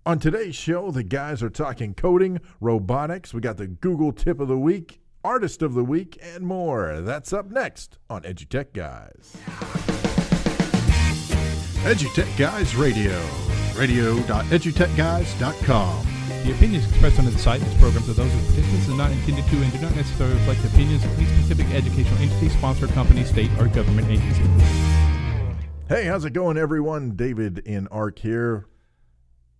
On today's show, the guys are talking coding, robotics. We got the Google Tip of the Week, Artist of the Week, and more. That's up next on EduTechGuys. EduTechGuys Radio, radio.edutechguys.com. The opinions expressed on this site and its programs are those of participants and not intended to and do not necessarily reflect the opinions of any specific educational entity, sponsor, company, state, or government agency. Hey, how's it going, everyone? David in ARC here.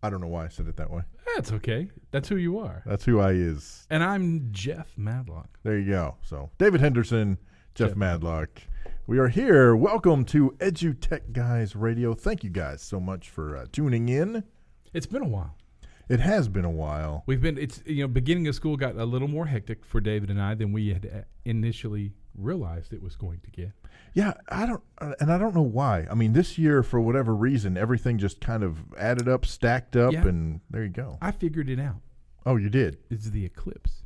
I don't know why I said it that way. That's okay. That's who you are. That's who I is. And I'm Jeff Madlock. There you go. So, David Henderson, Jeff Madlock. We are here. Welcome to EduTechGuys Radio. Thank you guys so much for tuning in. It's been a while. It has been a while. Beginning of school got a little more hectic for David and I than we had initially realized it was going to get. Yeah, I don't know why. I mean, this year, for whatever reason, everything just kind of added up, stacked up, and there you go. I figured it out. Oh, you did? It's the eclipse.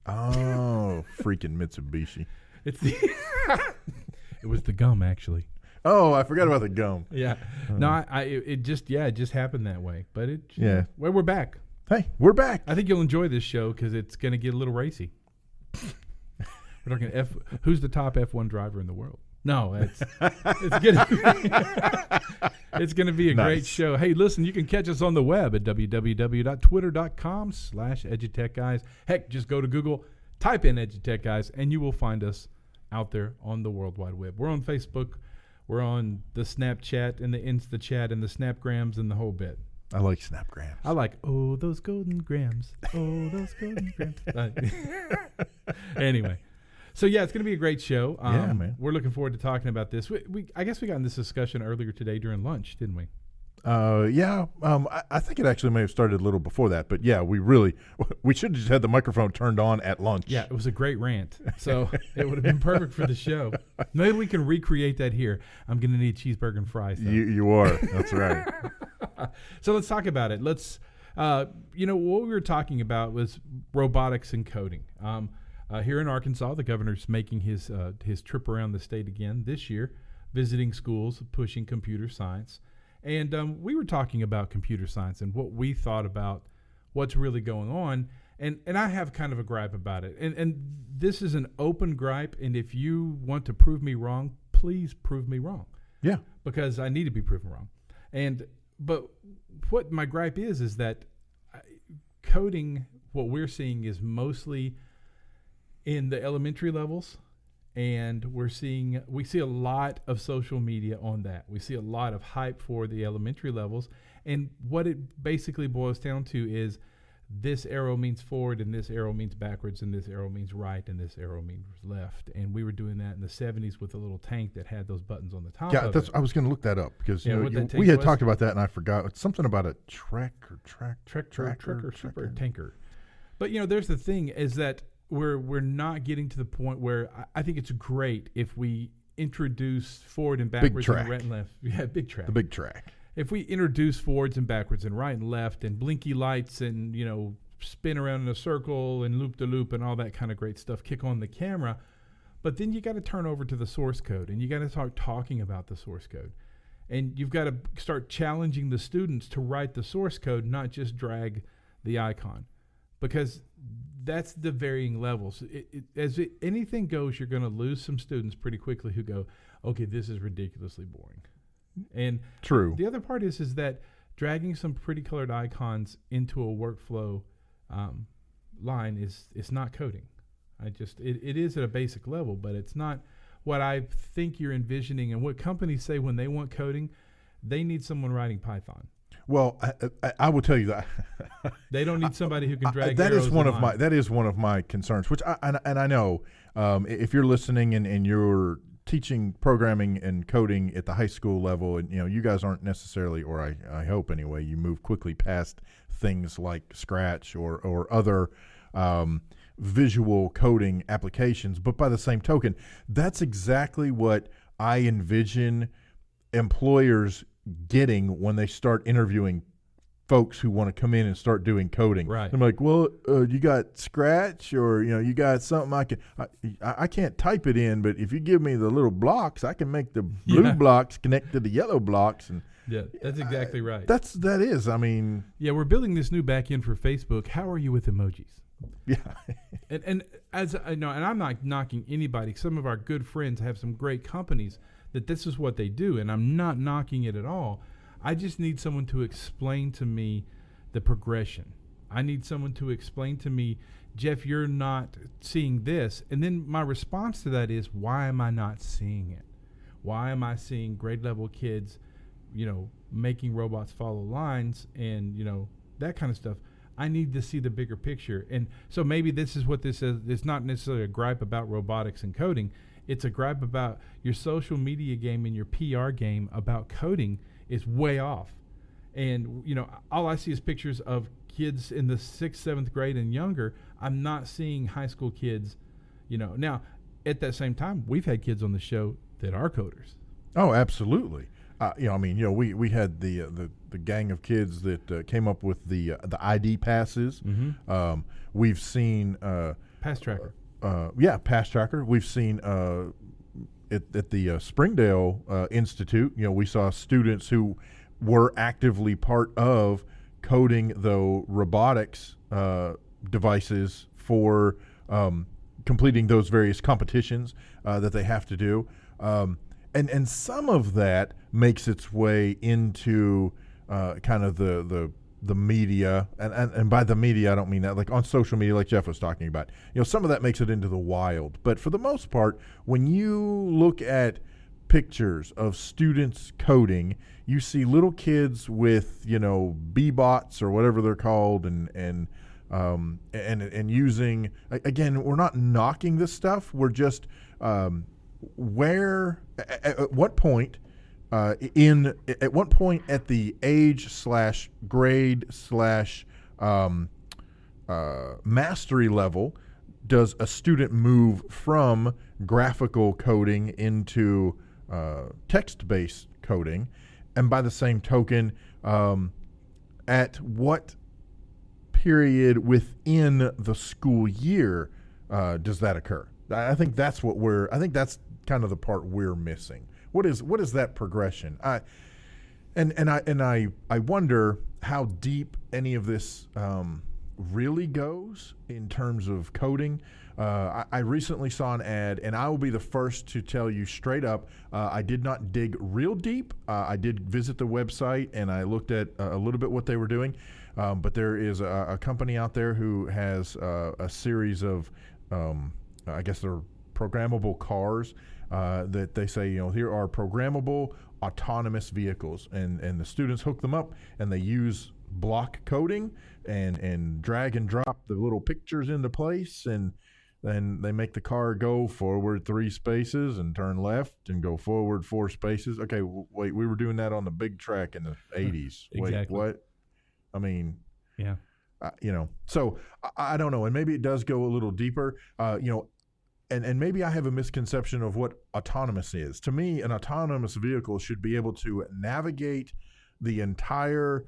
Oh, freaking Mitsubishi. It's the It was the gum, actually. Oh, I forgot about the gum. Yeah. No, it just happened that way. But well, we're back. Hey, we're back. I think you'll enjoy this show because it's going to get a little racy. We're talking who's the top F1 driver in the world? No, it's gonna be a great show. Hey, listen, you can catch us on the web at www.twitter.com/EduTechGuys. Heck, just go to Google, type in EduTechGuys, and you will find us out there on the World Wide Web. We're on Facebook. We're on the Snapchat and the InstaChat and the Snapgrams and the whole bit. I like Snapgrams. I like, oh, those golden grams. Oh, those golden grams. Anyway. So, yeah, it's going to be a great show. Yeah, man. We're looking forward to talking about this. I guess we got in this discussion earlier today during lunch, didn't we? Yeah. I think it actually may have started a little before that. But, yeah, we should have just had the microphone turned on at lunch. Yeah, it was a great rant. So it would have been perfect for the show. Maybe we can recreate that here. I'm going to need cheeseburger and fries, though. You are. That's right. So let's talk about it. What we were talking about was robotics and coding. Here in Arkansas, the governor's making his trip around the state again this year, visiting schools, pushing computer science. And we were talking about computer science and what we thought about what's really going on. And I have kind of a gripe about it. And this is an open gripe. And if you want to prove me wrong, please prove me wrong. Yeah. Because I need to be proven wrong. But what my gripe is that coding, what we're seeing is mostly in the elementary levels, and we see a lot of social media on that. We see a lot of hype for the elementary levels, and what it basically boils down to is this arrow means forward, and this arrow means backwards, and this arrow means right, and this arrow means left. And we were doing that in the 70s with a little tank that had those buttons on the top. Yeah, I was going to look that up because we had talked about that, and I forgot. It's something about a trekker super tanker. But there's the thing is that we're not getting to the point where I think it's great if we introduce forward and backwards and right and left. Yeah, big track. The big track. If we introduce forwards and backwards and right and left and blinky lights and, spin around in a circle and loop-de-loop and all that kind of great stuff, kick on the camera, but then you got to turn over to the source code and you got to start talking about the source code. And you've got to start challenging the students to write the source code, not just drag the icon. Because that's the varying levels. Anything goes, you're going to lose some students pretty quickly who go, okay, this is ridiculously boring. And true. The other part is that dragging some pretty colored icons into a workflow line is not coding. It is at a basic level, but it's not what I think you're envisioning. And what companies say when they want coding, they need someone writing Python. Well, I will tell you that they don't need somebody who can drag. That is one of my concerns. Which I know if you're listening and you're teaching programming and coding at the high school level, and you guys aren't necessarily, or I hope anyway, you move quickly past things like Scratch or other visual coding applications. But by the same token, that's exactly what I envision employers getting when they start interviewing folks who want to come in and start doing coding. Right. I'm like, well, you got Scratch or you got something I can't type it in, but if you give me the little blocks, I can make the blue blocks connect to the yellow blocks, and Yeah, that's exactly right. That is. I mean, yeah, we're building this new back end for Facebook. How are you with emojis? yeah. And as I know, and I'm not knocking anybody. Some of our good friends have some great companies that this is what they do, and I'm not knocking it at all. I just need someone to explain to me the progression. I need someone to explain to me, Jeff, you're not seeing this. And then my response to that is, why am I not seeing it? Why am I seeing grade level kids, making robots follow lines and, that kind of stuff? I need to see the bigger picture. And so maybe this is what this is. It's not necessarily a gripe about robotics and coding. It's a gripe about your social media game and your PR game about coding is way off. And, all I see is pictures of kids in the 6th, 7th grade and younger. I'm not seeing high school kids, Now, at that same time, we've had kids on the show that are coders. Oh, absolutely. We had the gang of kids that came up with the ID passes. Mm-hmm. We've seen Pass Tracker. Pass Tracker. We've seen at the Springdale Institute. We saw students who were actively part of coding the robotics devices for completing those various competitions that they have to do. And some of that makes its way into kind of the media, and by the media I don't mean that like on social media like Jeff was talking about. Some of that makes it into the wild. But for the most part, when you look at pictures of students coding, you see little kids with B-bots or whatever they're called, and using, again, we're not knocking this stuff. We're just at what point at the age / grade / mastery level does a student move from graphical coding into text-based coding? And by the same token, at what period within the school year does that occur? I think that's kind of the part we're missing. What is that progression? I wonder how deep any of this really goes in terms of coding. I recently saw an ad, and I will be the first to tell you straight up, I did not dig real deep. I did visit the website, and I looked at a little bit what they were doing. But there is a company out there who has a series of, I guess they're programmable cars that they say, here are programmable autonomous vehicles. And the students hook them up, and they use block coding and drag and drop the little pictures into place, and then they make the car go forward 3 spaces and turn left and go forward 4 spaces. Okay, wait, we were doing that on the big track in the 80s. Exactly. Wait, what? I mean, yeah. So I don't know, and maybe it does go a little deeper, and maybe I have a misconception of what autonomous is. To me, an autonomous vehicle should be able to navigate the entire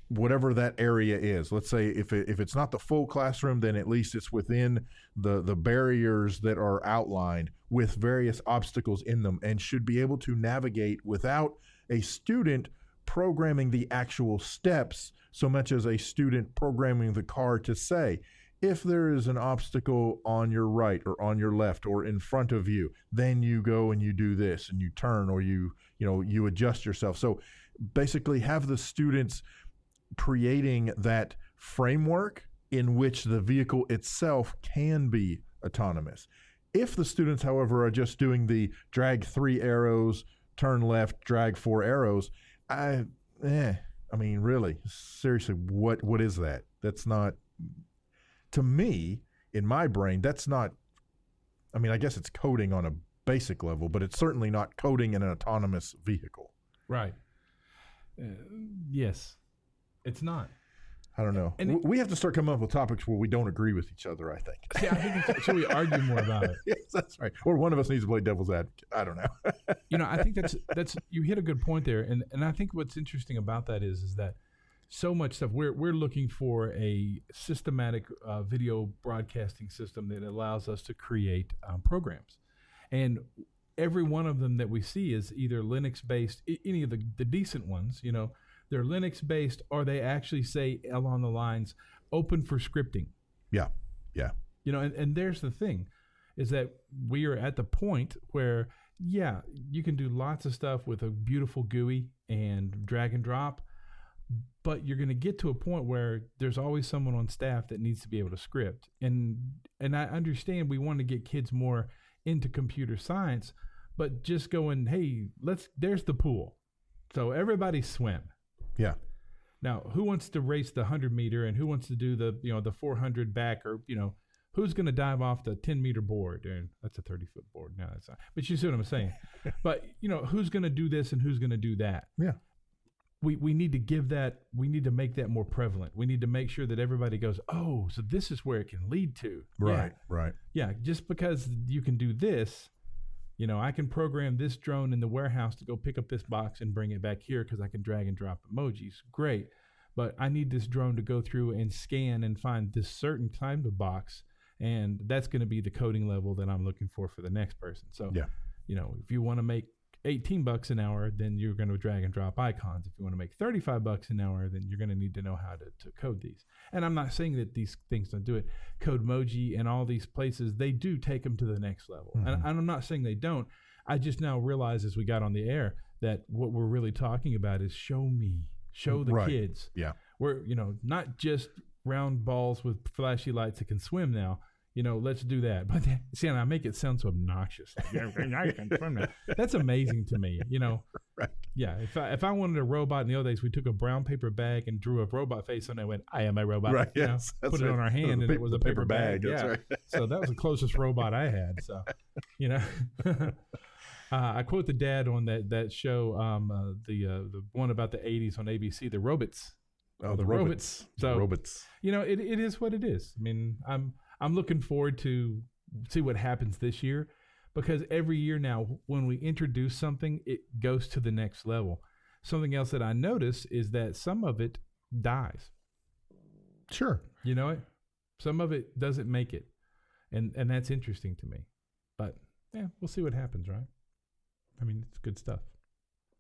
whatever that area is. Let's say if it's not the full classroom, then at least it's within the barriers that are outlined with various obstacles in them, and should be able to navigate without a student programming the actual steps so much as a student programming the car to say, if there is an obstacle on your right or on your left or in front of you, then you go and you do this and you turn, or you adjust yourself. So basically have the students creating that framework in which the vehicle itself can be autonomous. If the students, however, are just doing the drag 3 arrows, turn left, drag 4 arrows, I mean, really, seriously, what is that? That's not, to me, in my brain, that's not, I mean, I guess it's coding on a basic level, but it's certainly not coding in an autonomous vehicle. Right. Yes. It's not. I don't know. And we have to start coming up with topics where we don't agree with each other, I think. Yeah, I think so we argue more about it. Yes, that's right. Or one of us needs to play devil's advocate. I don't know. I think that's you hit a good point there. And I think what's interesting about that is that so much stuff, we're looking for a systematic video broadcasting system that allows us to create programs. And every one of them that we see is either Linux based, any of the decent ones, they're Linux based, or they actually say along the lines open for scripting. Yeah. And there's the thing, is that we are at the point where, you can do lots of stuff with a beautiful GUI and drag and drop, but you're going to get to a point where there's always someone on staff that needs to be able to script. And I understand we want to get kids more into computer science, but just going, hey, there's the pool. So everybody swim. Yeah. Now, who wants to race the 100-meter, and who wants to do the 400 back, or, who's going to dive off the 10-meter board? And that's a 30-foot board. No, that's not. But you see what I'm saying? But, who's going to do this and who's going to do that? Yeah. We need to we need to make that more prevalent. We need to make sure that everybody goes, oh, so this is where it can lead to. Right, right. Yeah, just because you can do this, I can program this drone in the warehouse to go pick up this box and bring it back here because I can drag and drop emojis. Great. But I need this drone to go through and scan and find this certain type of box, and that's going to be the coding level that I'm looking for the next person. So, if you want to make $18 an hour, then you're going to drag and drop icons. If you want to make $35 an hour, then you're going to need to know how to code these. And I'm not saying that these things don't do it. Codemoji and all these places, they do take them to the next level. Mm-hmm. And I'm not saying they don't. I just now realize as we got on the air that what we're really talking about is show the kids. Yeah. We're, not just round balls with flashy lights that can swim now. Let's do that. But see, and I make it sound so obnoxious. That's amazing to me. Right. Yeah. If I wanted a robot in the old days, we took a brown paper bag and drew a robot face on it and went, I am a robot. Right. Yes, put it on our hand, and it was a paper bag. That's right. So that was the closest robot I had. So, I quote the dad on that show, the one about the 80s on ABC, the Robots. Oh, the robots. So robots. It is what it is. I mean, I'm looking forward to see what happens this year, because every year now when we introduce something, it goes to the next level. Something else that I notice is that some of it dies. Sure. Some of it doesn't make it. And that's interesting to me. But we'll see what happens, right? I mean, it's good stuff.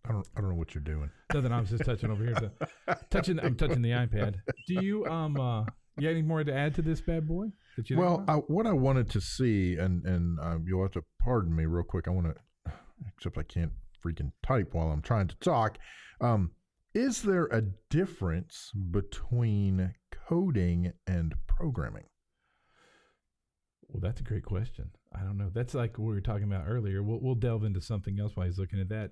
I don't know what you're doing. Nothing. I was just touching over here. I'm touching the iPad. Do you you have any more to add to this bad boy? What I wanted to see, and you'll have to pardon me real quick. Except I can't freaking type while I'm trying to talk. Is there a difference between coding and programming? Well, that's a great question. I don't know. That's like what we were talking about earlier. We'll delve into something else while he's looking at that.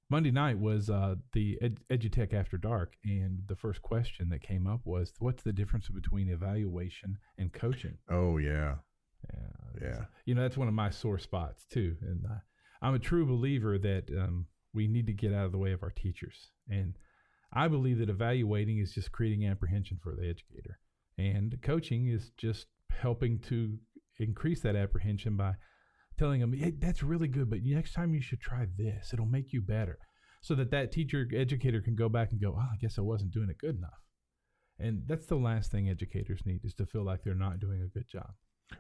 Monday night was the EduTech After Dark, and the first question that came up was, what's the difference between evaluation and coaching? Oh, yeah. Yeah. That's one of my sore spots, too. And I'm a true believer that we need to get out of the way of our teachers. And I believe that evaluating is just creating apprehension for the educator. And coaching is just helping to increase that apprehension by telling them, hey, that's really good, but next time you should try this. It'll make you better. So that teacher, educator can go back and go, I guess I wasn't doing it good enough. And that's the last thing educators need, is to feel like they're not doing a good job.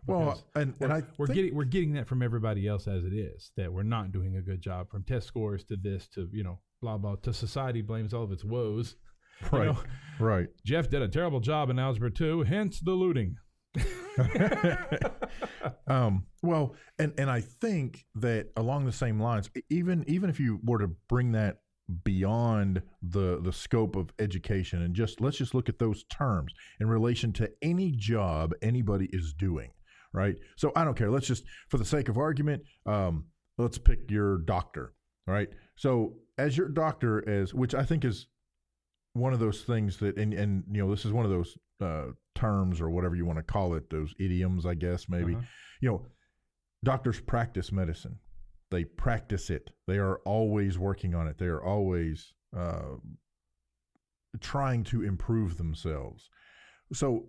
Well, we're getting that from everybody else as it is, that we're not doing a good job, from test scores to this to, blah, blah, to society blames all of its woes. Right, right. Jeff did a terrible job in Algebra 2, hence the looting. Well, and I think that along the same lines, even if you were to bring that beyond the scope of education, and let's just look at those terms in relation to any job anybody is doing, right? So I don't care. Let's just, for the sake of argument, let's pick your doctor, right? So as your doctor, which I think is one of those things that, and this is one of those terms, or whatever you want to call it, those idioms, I guess, maybe. Doctors practice medicine. They practice it. They are always working on it. They are always trying to improve themselves. So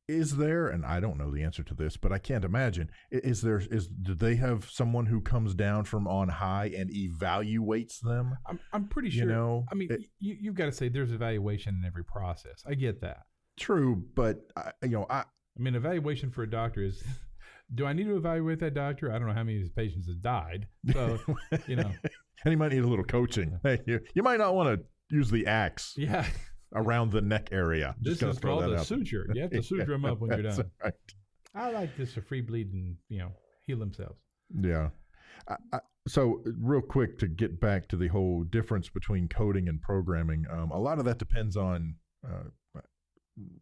is there, and I don't know the answer to this, but I can't imagine, do they have someone who comes down from on high and evaluates them? I'm pretty sure. I mean, you've got to say there's evaluation in every process. I get that. True, but I mean, evaluation for a doctor is Do I need to evaluate that doctor? I don't know how many of his patients have died. So, and he might need a little coaching. Hey, you might not want to use the axe around the neck area. This is called a suture. You have to suture them up when you're done. Right. I like this to free bleed and, heal themselves. Yeah. So real quick, to get back to the whole difference between coding and programming, a lot of that depends on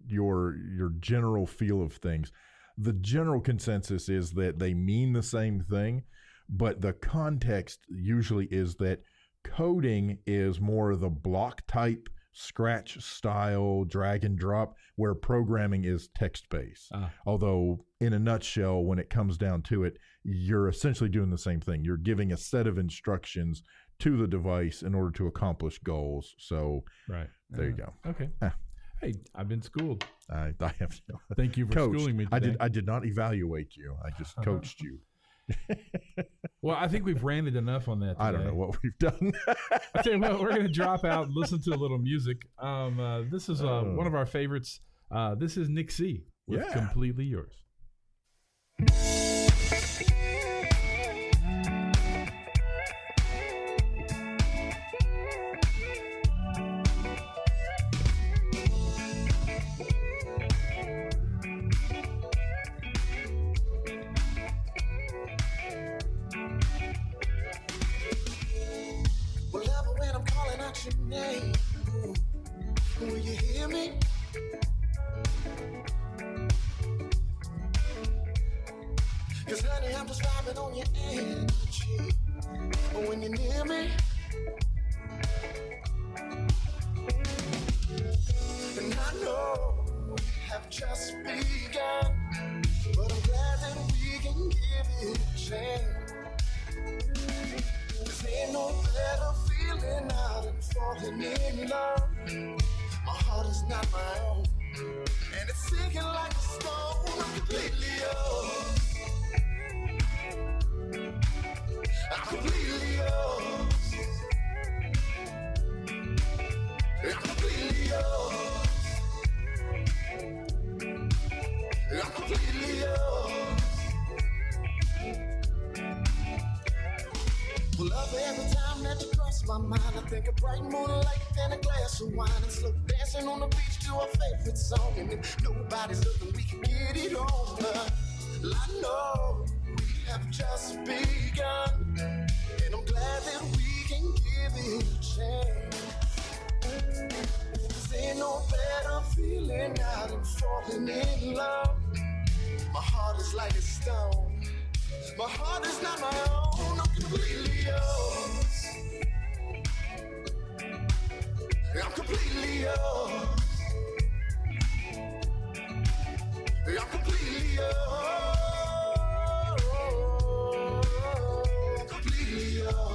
your general feel of things. The general consensus is that they mean the same thing, but the context usually is that coding is more the block type, scratch style, drag and drop, where programming is text-based. Although in a nutshell, when it comes down to it, you're essentially doing the same thing. You're giving a set of instructions to the device in order to accomplish goals. So there you go. Okay. Hey, I've been schooled. I have. Thank you for schooling me today. I did not evaluate you. I just coached you. Well, I think we've ranted enough on that today. I don't know what we've done. I tell you what, we're going to drop out and listen to a little music. This is one of our favorites. This is Nick C. with Completely Yours. Will you hear me? Cause honey, I'm just vibing on your energy. When you're near me, and I know we have just begun, but I'm glad that we can give it a chance. Cause ain't no better feeling out and falling in love. My heart is not my own, and it's sinking like a stone. I'm completely yours. I'm completely yours. I'm completely yours. I'm completely yours. Well, love, every time that you cross my mind, I think of bright moonlight and a glass of wine and slow dancing on the beach to our favorite song. And if nobody's looking, we can get it on. Well, I know we have just begun, and I'm glad that we can give it a chance. 'Cause ain't no better feeling out and falling in love. My heart is like a stone. My heart is not my own. I'm completely yours. I'm completely yours. I'm completely yours. I'm completely yours.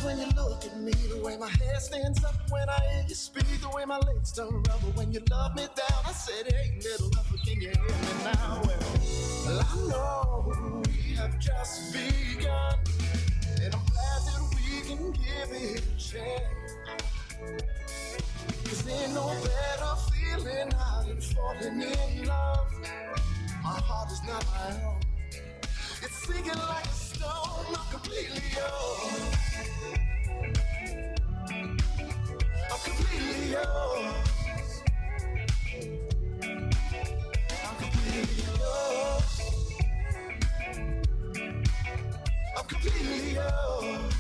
When you look at me, the way my hair stands up when I hear you speak, the way my legs turn rubber when you love me down. I said, hey, little lover, can you hear me now? Well, I know we have just begun, and I'm glad that we can give it a chance. 'Cause ain't no better feeling out than falling in love. My heart is not my own. It's sinking like a stone. I'm completely yours. I'm completely yours. I'm completely yours. I'm completely yours.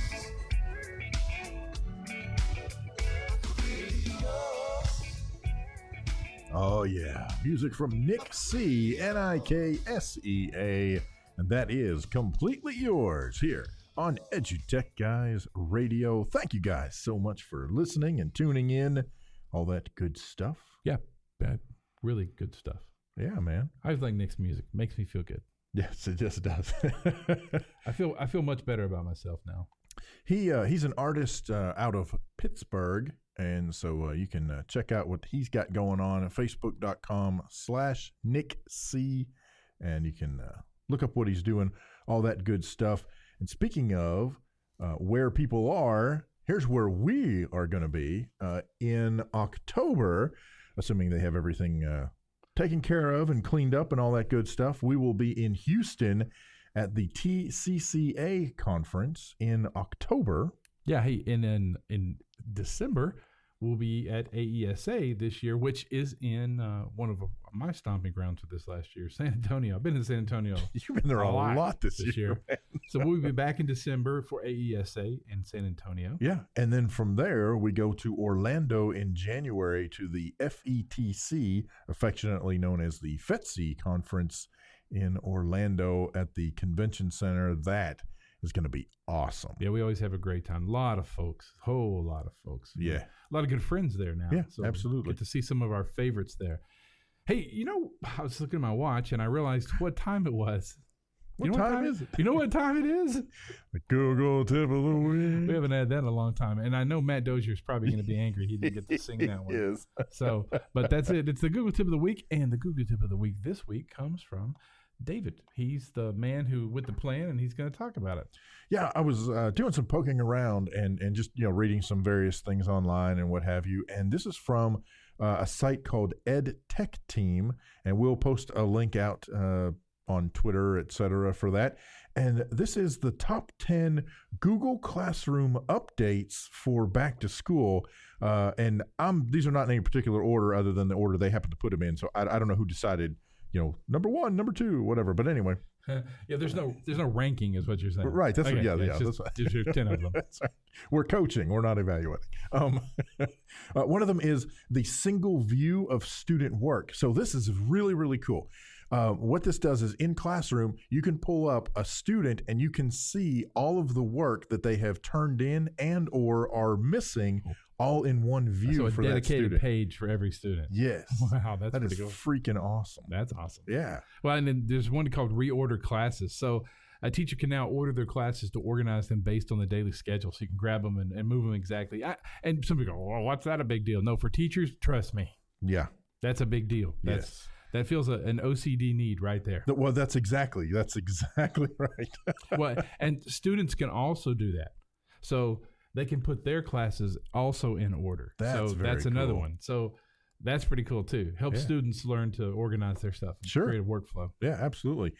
I'm completely yours. Oh yeah, music from Nick C, Niksea, and that is Completely Yours here on EduTechGuys Radio. Thank you guys so much for listening and tuning in, all that good stuff. Yeah, really good stuff. Yeah, man. I like Nick's music. Makes me feel good. Yes, it just does. I feel much better about myself now. He's an artist out of Pittsburgh, and so you can check out what he's got going on at facebook.com/NickC, and you can look up what he's doing, all that good stuff. And speaking of where people are, here's where we are going to be in October, assuming they have everything taken care of and cleaned up and all that good stuff. We will be in Houston at the TCCA conference in October. Yeah, hey, and then in December, we'll be at AESA this year, which is in one of my stomping grounds for this last year, San Antonio. I've been in San Antonio. You've been there a lot this year. So we'll be back in December for AESA in San Antonio. Yeah, and then from there, we go to Orlando in January to the FETC, affectionately known as the FETC conference in Orlando at the Convention Center. That is going to be awesome. Yeah, we always have a great time. A lot of folks, whole lot of folks. Yeah. A lot of good friends there now. Yeah, so absolutely. Get to see some of our favorites there. Hey, I was looking at my watch and I realized what time it was. What time is it? You know what time it is? The Google tip of the week. We haven't had that in a long time. And I know Matt Dozier's probably going to be angry he didn't get to sing that one. He is. So, but that's it. It's the Google tip of the week. And the Google tip of the week this week comes from David. He's the man with the plan, and he's going to talk about it. Yeah, I was doing some poking around and just reading some various things online and what have you. And this is from a site called EduTechTeam, and we'll post a link out on Twitter, etc. for that. And this is the top 10 Google Classroom updates for back to school. And these are not in any particular order other than the order they happen to put them in. So I don't know who decided, number 1, number 2, whatever. But anyway. Yeah, there's no ranking, is what you're saying. Right. That's okay, what. Yeah. Just 10 of them. That's right. We're coaching. We're not evaluating. One of them is the single view of student work. So this is really, really cool. What this does is in Classroom, you can pull up a student and you can see all of the work that they have turned in and or are missing all in one view for that student. So a dedicated page for every student. Yes. Wow, that is cool. Freaking awesome. That's awesome. Yeah. Well, and then there's one called Reorder Classes. So a teacher can now order their classes to organize them based on the daily schedule. So you can grab them and move them exactly. And some people go, well, what's that a big deal? No, for teachers, trust me. Yeah. That's a big deal. Yes. That feels an OCD need right there. Well, that's exactly right. Well, and students can also do that. So they can put their classes also in order. That's another one. So that's pretty cool too. Helps students learn to organize their stuff. And create a workflow. Yeah, absolutely.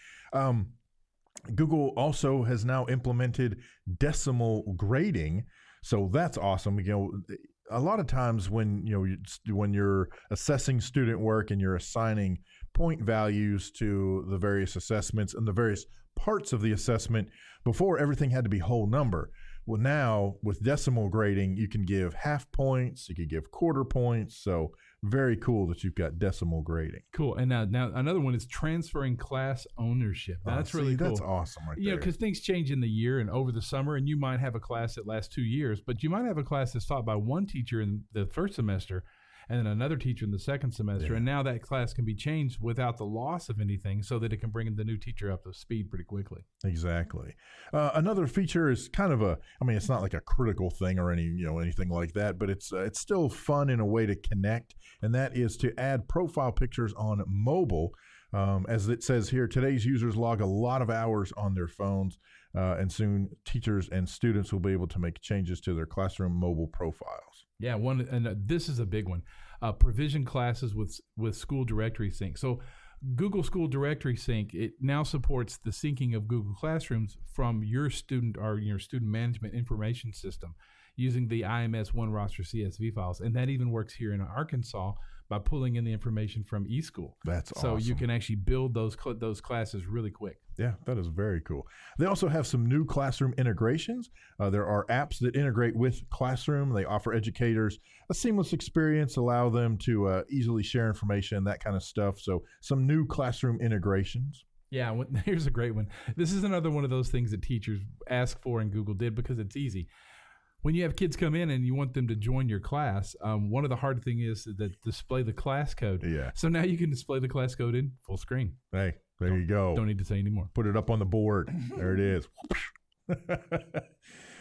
Google also has now implemented decimal grading. So that's awesome. A lot of times when you're assessing student work and you're assigning point values to the various assessments and the various parts of the assessment, before everything had to be whole number. Well, now with decimal grading, you can give half points, you can give quarter points. So very cool that you've got decimal grading. Cool. And now another one is transferring class ownership. That's really cool. That's awesome right there. Because things change in the year and over the summer, and you might have a class that lasts 2 years, but you might have a class that's taught by one teacher in the first semester and then another teacher in the second semester. And now that class can be changed without the loss of anything so that it can bring the new teacher up to speed pretty quickly. Exactly. Another feature is kind of it's not like a critical thing or anything like that, but it's still fun in a way to connect. And that is to add profile pictures on mobile. As it says here, today's users log a lot of hours on their phones, and soon teachers and students will be able to make changes to their classroom mobile profiles. Yeah, this is a big one. Provision classes with School Directory Sync. So Google School Directory Sync, it now supports the syncing of Google Classrooms from your student or your student management information system using the IMS One Roster CSV files. And that even works here in Arkansas by pulling in the information from eSchool. That's awesome. So you can actually build those classes really quick. Yeah, that is very cool. They also have some new classroom integrations. There are apps that integrate with Classroom. They offer educators a seamless experience, allow them to easily share information, that kind of stuff. So some new classroom integrations. Yeah, here's a great one. This is another one of those things that teachers ask for and Google did because it's easy. When you have kids come in and you want them to join your class, one of the hard things is that display the class code. Yeah. So now you can display the class code in full screen. Hey, there you go. Don't need to say anymore. Put it up on the board. There it is.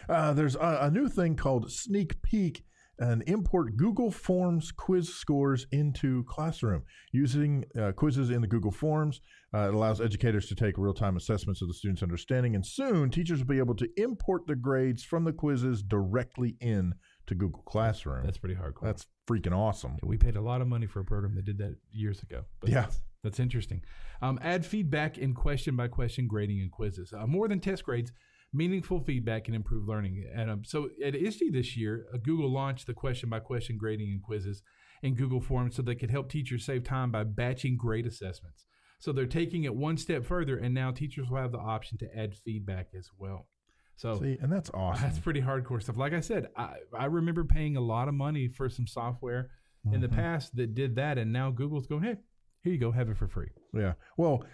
There's a new thing called Sneak Peek and import Google Forms quiz scores into Classroom. Using quizzes in the Google Forms, it allows educators to take real-time assessments of the students' understanding, and soon teachers will be able to import the grades from the quizzes directly in to Google Classroom. That's pretty hardcore. That's freaking awesome. Yeah, we paid a lot of money for a program that did that years ago. But Yeah. That's interesting. Add feedback in question-by-question grading and quizzes. More than test grades, meaningful feedback can improve learning. And so at ISTE this year, Google launched the question-by-question grading and quizzes in Google Forms so they could help teachers save time by batching grade assessments. So they're taking it one step further, and now teachers will have the option to add feedback as well. So See, and that's awesome. that's pretty hardcore stuff. Like I said, I remember paying a lot of money for some software in the past that did that, and now Google's going, hey, here you go, have it for free. Yeah. Well,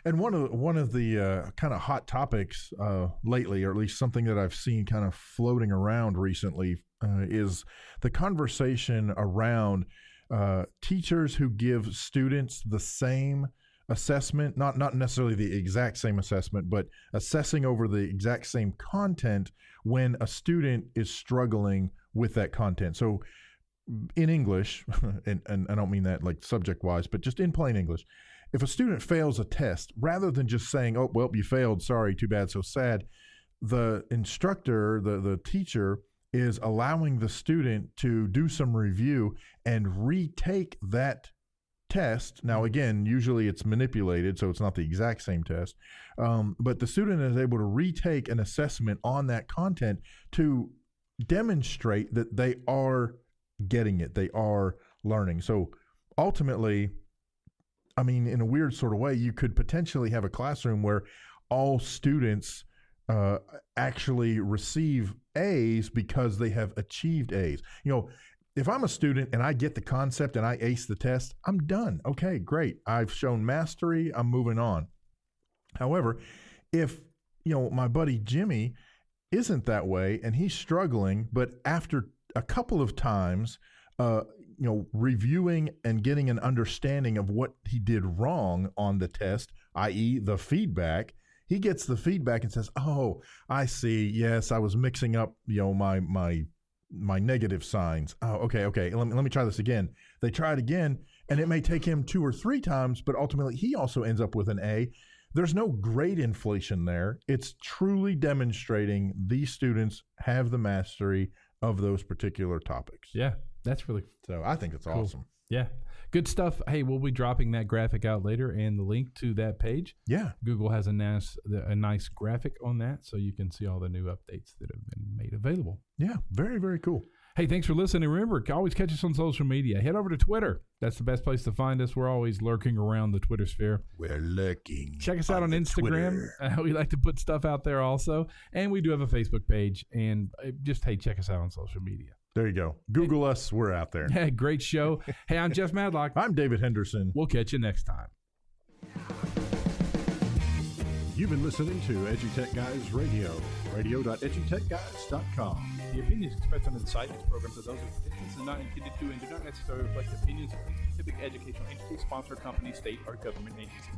and one of the kind of hot topics lately, or at least something that I've seen kind of floating around recently, is the conversation around teachers who give students the same assessment, not necessarily the exact same assessment, but assessing over the exact same content when a student is struggling with that content. So in English, and I don't mean that like subject-wise, but just in plain English, if a student fails a test, rather than just saying, oh, well, you failed, sorry, too bad, so sad, the instructor, the teacher, is allowing the student to do some review and retake that test. Now, again, usually it's manipulated, so it's not the exact same test, but the student is able to retake an assessment on that content to demonstrate that they are getting it, they are learning. So ultimately, I mean, in a weird sort of way, you could potentially have a classroom where all students actually receive A's because they have achieved A's. You know, if I'm a student and I get the concept and I ace the test, I'm done. Okay, great. I've shown mastery. I'm moving on. However, if, you know, my buddy Jimmy isn't that way and he's struggling, but after a couple of times, you know, reviewing and getting an understanding of what he did wrong on the test, i.e. the feedback, he gets the feedback and says, oh, I see. Yes, I was mixing up, you know, my negative signs. Oh, okay. Let me try this again. They try it again, and it may take him 2 or 3 times, but ultimately he also ends up with an A. There's no grade inflation there. It's truly demonstrating these students have the mastery of those particular topics. Yeah, that's really So I think it's cool. awesome. Yeah, good stuff. Hey, we'll be dropping that graphic out later and the link to that page. Yeah. Google has a nice graphic on that, so you can see all the new updates that have been made available. Yeah, very, very cool. Hey, thanks for listening. Remember, always catch us on social media. Head over to Twitter. That's the best place to find us. We're always lurking around the Twitter sphere. We're lurking. Check us out on Instagram. We like to put stuff out there also. And we do have a Facebook page. And just, hey, check us out on social media. There you go. Google us. We're out there. Hey, great show. Hey, I'm Jeff Madlock. I'm David Henderson. We'll catch you next time. You've been listening to EduTechGuys Radio, radio.edutechguys.com. The opinions expressed on the site and programs are those of participants and not intended to and do not necessarily reflect the opinions of any specific educational entity, sponsor, company, state, or government agency.